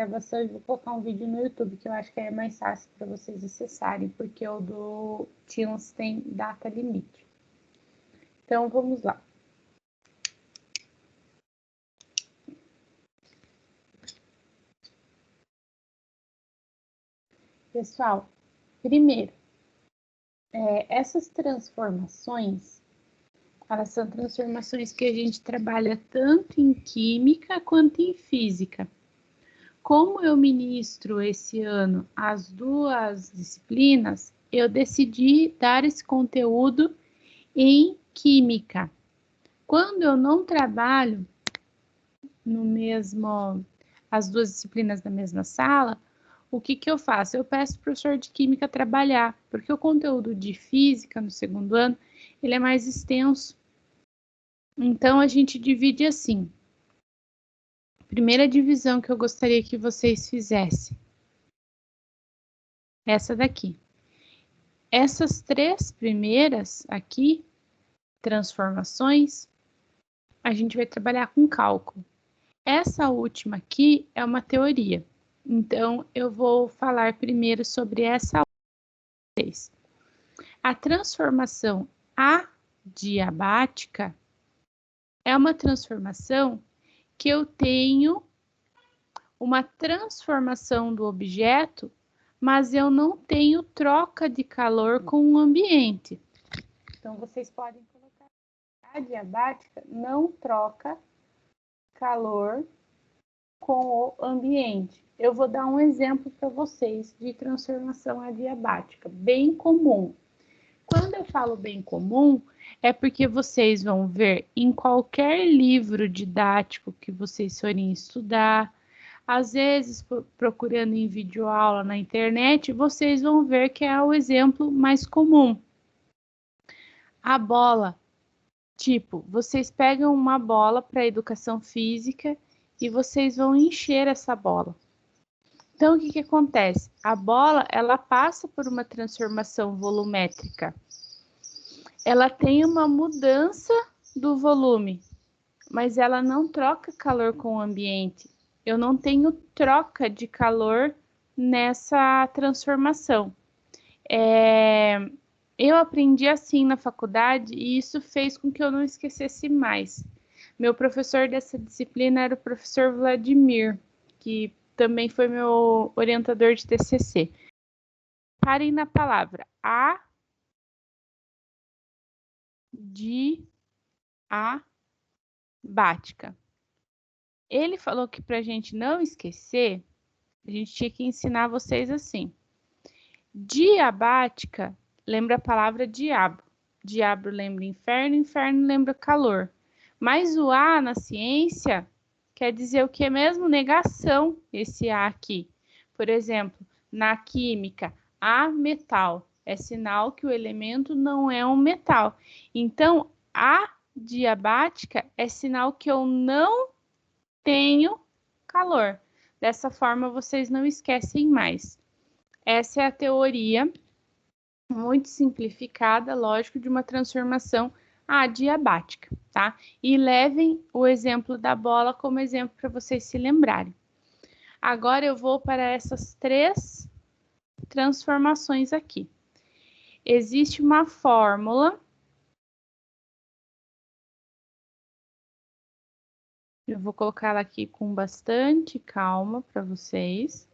gravação e vou colocar um vídeo no YouTube, que eu acho que é mais fácil para vocês acessarem, porque o do Teams tem data limite. Então, vamos lá. Pessoal, primeiro, essas transformações, elas são transformações que a gente trabalha tanto em química quanto em física. Como eu ministro esse ano as duas disciplinas, eu decidi dar esse conteúdo em química. Quando eu não trabalho as duas disciplinas na mesma sala, o que eu faço? Eu peço para o professor de química trabalhar, porque o conteúdo de física no segundo ano, ele é mais extenso. Então, a gente divide assim. Primeira divisão que eu gostaria que vocês fizessem. Essa daqui. Essas três primeiras aqui, transformações, a gente vai trabalhar com cálculo. Essa última aqui é uma teoria. Então, eu vou falar primeiro sobre essa. A transformação adiabática é uma transformação que eu tenho uma transformação do objeto, mas eu não tenho troca de calor com o ambiente. Então, vocês podem colocar a adiabática não troca calor com o ambiente. Eu vou dar um exemplo para vocês de transformação adiabática, bem comum. Quando eu falo bem comum, é porque vocês vão ver em qualquer livro didático que vocês forem estudar, às vezes procurando em videoaula na internet, vocês vão ver que é o exemplo mais comum. A bola. Tipo, vocês pegam uma bola para educação física e vocês vão encher essa bola. Então, o que acontece? A bola, ela passa por uma transformação volumétrica. Ela tem uma mudança do volume, mas ela não troca calor com o ambiente. Eu não tenho troca de calor nessa transformação. Eu aprendi assim na faculdade e isso fez com que eu não esquecesse mais. Meu professor dessa disciplina era o professor Vladimir, que também foi meu orientador de TCC. Parem na palavra adiabática. Ele falou que para a gente não esquecer, a gente tinha que ensinar vocês assim. Diabática lembra a palavra diabo. Diabo lembra inferno, inferno lembra calor. Mas o A na ciência quer dizer o que mesmo? Negação, esse A aqui. Por exemplo, na química, ametal é sinal que o elemento não é um metal. Então, adiabática é sinal que eu não tenho calor. Dessa forma, vocês não esquecem mais. Essa é a teoria muito simplificada, lógico, de uma transformação adiabática, tá? E levem o exemplo da bola como exemplo para vocês se lembrarem. Agora eu vou para essas três transformações aqui. Existe uma fórmula. Eu vou colocar ela aqui com bastante calma para vocês.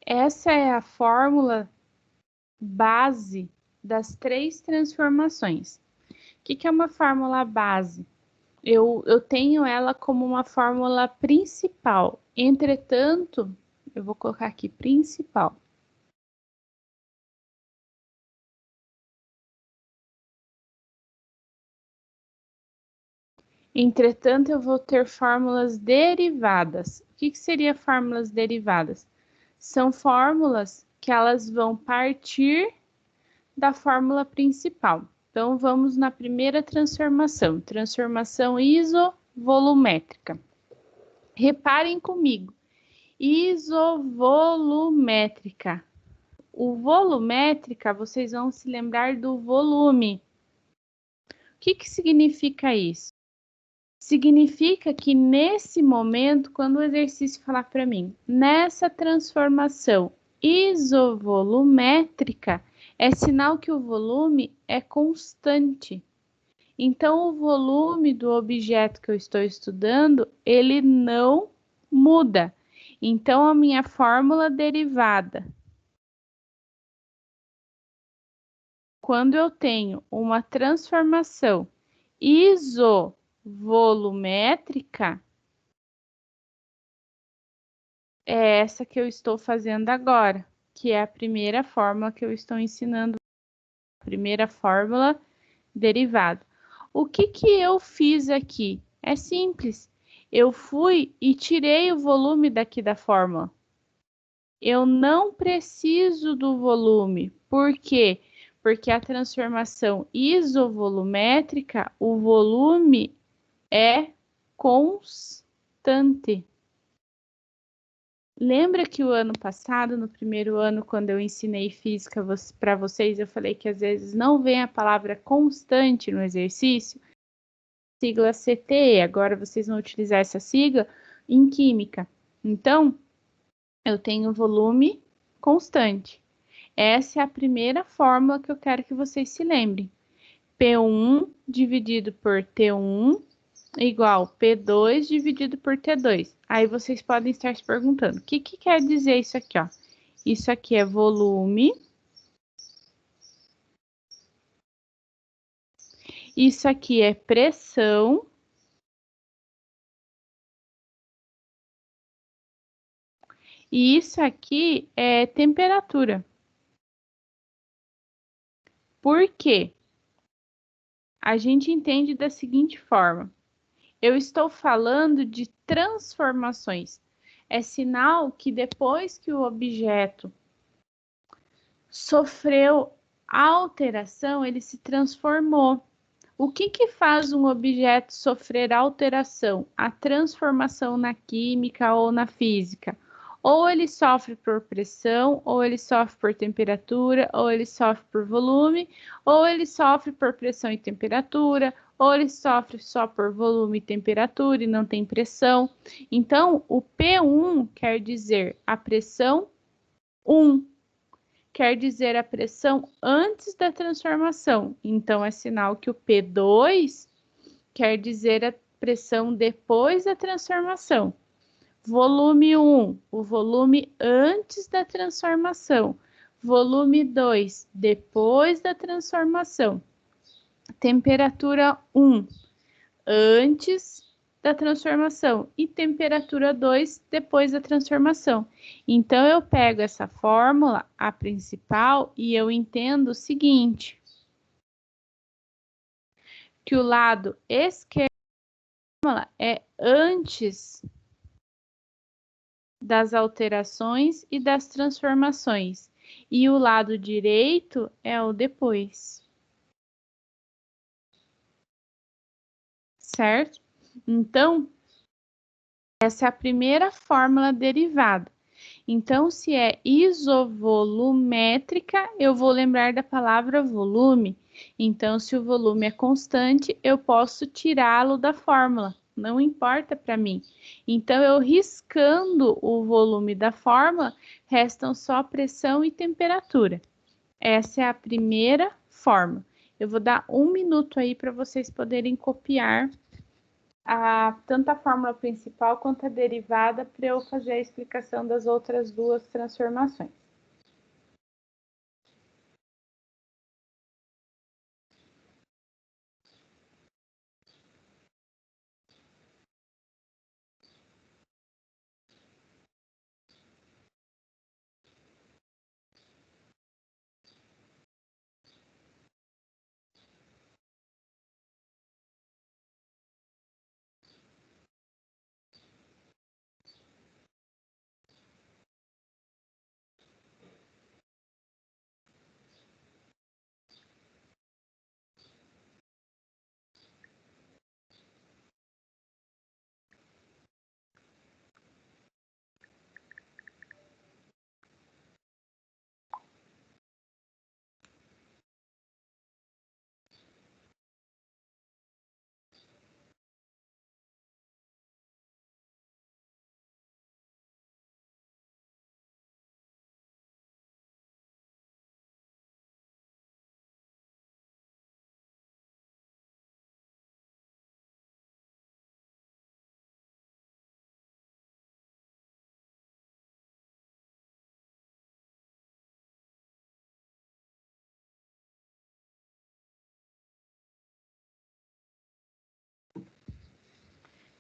Essa é a fórmula base das três transformações. O que é uma fórmula base? Eu tenho ela como uma fórmula principal. Entretanto, eu vou colocar aqui principal. Entretanto, eu vou ter fórmulas derivadas. O que seria fórmulas derivadas? São fórmulas que elas vão partir da fórmula principal. Então, vamos na primeira transformação, transformação isovolumétrica. Reparem comigo, isovolumétrica. O volumétrica, vocês vão se lembrar do volume. O que significa isso? Significa que nesse momento, quando o exercício falar para mim, nessa transformação isovolumétrica, é sinal que o volume é constante. Então, o volume do objeto que eu estou estudando, ele não muda. Então, a minha fórmula derivada, quando eu tenho uma transformação isovolumétrica, é essa que eu estou fazendo agora, que é a primeira fórmula que eu estou ensinando, a primeira fórmula derivada. O que eu fiz aqui? É simples. Eu fui e tirei o volume daqui da fórmula. Eu não preciso do volume. Por quê? Porque a transformação isovolumétrica, o volume é constante. Lembra que o ano passado, no primeiro ano, quando eu ensinei física para vocês, eu falei que às vezes não vem a palavra constante no exercício? Sigla CTE, agora vocês vão utilizar essa sigla em química. Então, eu tenho volume constante. Essa é a primeira fórmula que eu quero que vocês se lembrem. P1 dividido por T1 igual P2 dividido por T2. Aí vocês podem estar se perguntando, o que quer dizer isso aqui, ó? Isso aqui é volume. Isso aqui é pressão. E isso aqui é temperatura. Por quê? A gente entende da seguinte forma. Eu estou falando de transformações. É sinal que depois que o objeto sofreu alteração, ele se transformou. O que faz um objeto sofrer alteração? A transformação na química ou na física. Ou ele sofre por pressão, ou ele sofre por temperatura, ou ele sofre por volume, ou ele sofre por pressão e temperatura, ou ele sofre só por volume e temperatura e não tem pressão. Então, o P1 quer dizer a pressão 1. Quer dizer a pressão antes da transformação. Então, é sinal que o P2 quer dizer a pressão depois da transformação. Volume 1, o volume antes da transformação. Volume 2, depois da transformação. Temperatura 1, antes da transformação. E temperatura 2, depois da transformação. Então, eu pego essa fórmula, a principal, e eu entendo o seguinte, que o lado esquerdo é antes das alterações e das transformações, e o lado direito é o depois. Certo? Então, essa é a primeira fórmula derivada. Então, se é isovolumétrica, eu vou lembrar da palavra volume. Então, se o volume é constante, eu posso tirá-lo da fórmula. Não importa para mim. Então, eu riscando o volume da fórmula, restam só pressão e temperatura. Essa é a primeira fórmula. Eu vou dar 1 minuto aí para vocês poderem copiar tanto a fórmula principal quanto a derivada para eu fazer a explicação das outras duas transformações.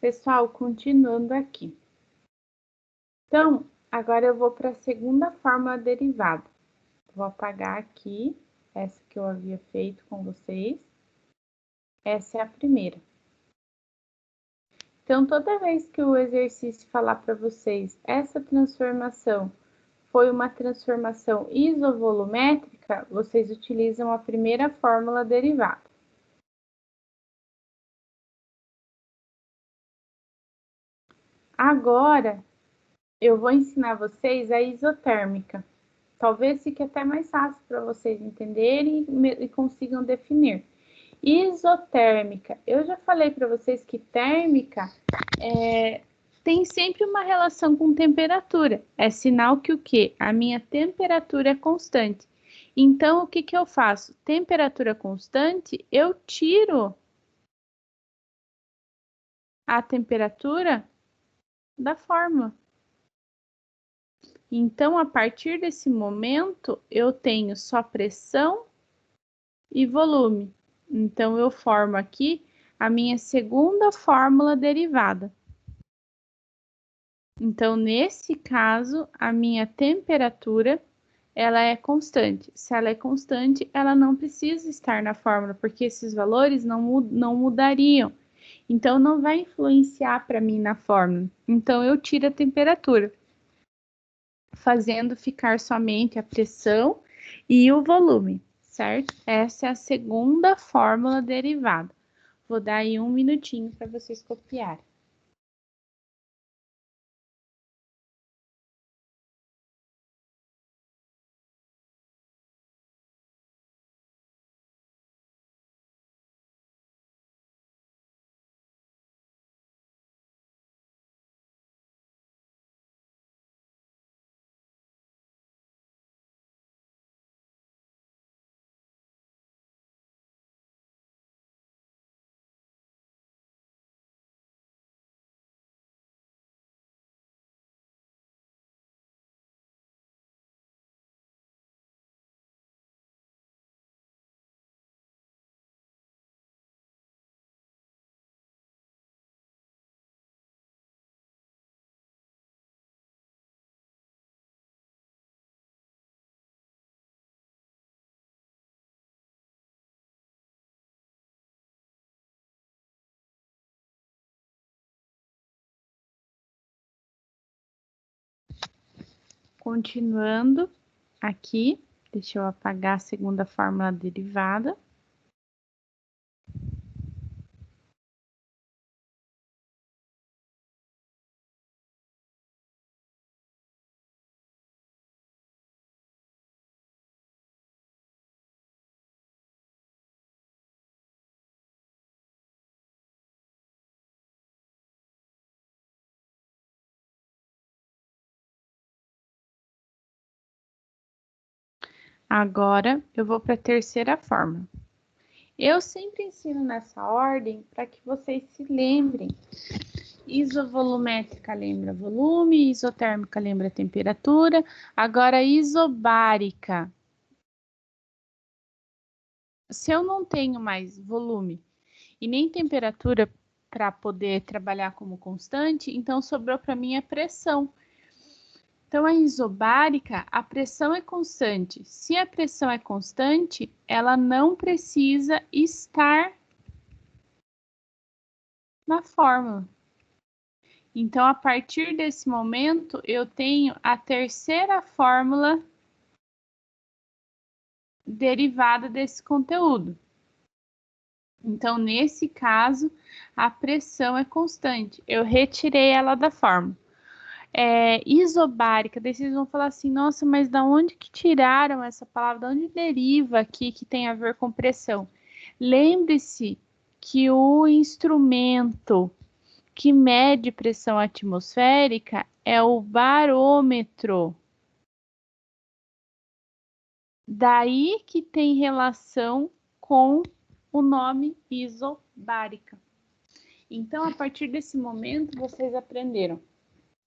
Pessoal, continuando aqui. Então, agora eu vou para a segunda fórmula derivada. Vou apagar aqui essa que eu havia feito com vocês. Essa é a primeira. Então, toda vez que o exercício falar para vocês, essa transformação foi uma transformação isovolumétrica, vocês utilizam a primeira fórmula derivada. Agora, eu vou ensinar vocês a isotérmica. Talvez fique até mais fácil para vocês entenderem e consigam definir. Isotérmica. Eu já falei para vocês que térmica tem sempre uma relação com temperatura. É sinal que o quê? A minha temperatura é constante. Então, o que eu faço? Temperatura constante, eu tiro a temperatura da fórmula. Então, a partir desse momento, eu tenho só pressão e volume. Então, eu formo aqui a minha segunda fórmula derivada. Então, nesse caso, a minha temperatura, ela é constante. Se ela é constante, ela não precisa estar na fórmula, porque esses valores não mudariam. Então, não vai influenciar para mim na fórmula. Então, eu tiro a temperatura, fazendo ficar somente a pressão e o volume, certo? Essa é a segunda fórmula derivada. Vou dar aí um minutinho para vocês copiarem. Continuando aqui, deixa eu apagar a segunda fórmula derivada. Agora, eu vou para a terceira fórmula. Eu sempre ensino nessa ordem para que vocês se lembrem. Isovolumétrica lembra volume, isotérmica lembra temperatura. Agora, isobárica. Se eu não tenho mais volume e nem temperatura para poder trabalhar como constante, então sobrou para mim a pressão. Então, a isobárica, a pressão é constante. Se a pressão é constante, ela não precisa estar na fórmula. Então, a partir desse momento, eu tenho a terceira fórmula derivada desse conteúdo. Então, nesse caso, a pressão é constante. Eu retirei ela da fórmula. Isobárica, daí vocês vão falar assim, nossa, mas da onde que tiraram essa palavra? Da onde deriva aqui que tem a ver com pressão? Lembre-se que o instrumento que mede pressão atmosférica é o barômetro. Daí que tem relação com o nome isobárica. Então, a partir desse momento, vocês aprenderam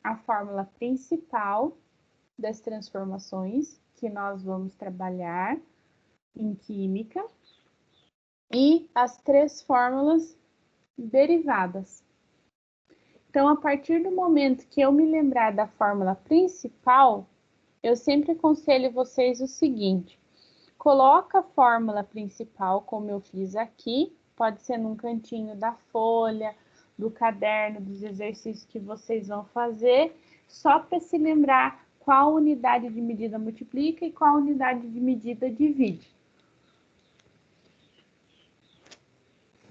a fórmula principal das transformações que nós vamos trabalhar em química e as três fórmulas derivadas. Então, a partir do momento que eu me lembrar da fórmula principal, eu sempre aconselho vocês o seguinte: coloca a fórmula principal, como eu fiz aqui, pode ser num cantinho da folha, do caderno, dos exercícios que vocês vão fazer, só para se lembrar qual unidade de medida multiplica e qual unidade de medida divide.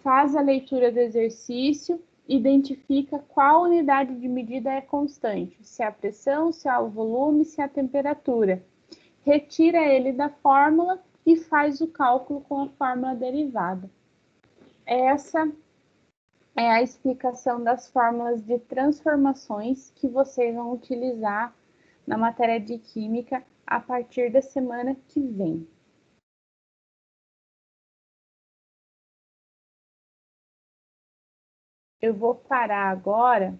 Faz a leitura do exercício, identifica qual unidade de medida é constante, se é a pressão, se é o volume, se é a temperatura. Retira ele da fórmula e faz o cálculo com a fórmula derivada. Essa é a explicação das fórmulas de transformações que vocês vão utilizar na matéria de Química a partir da semana que vem. Eu vou parar agora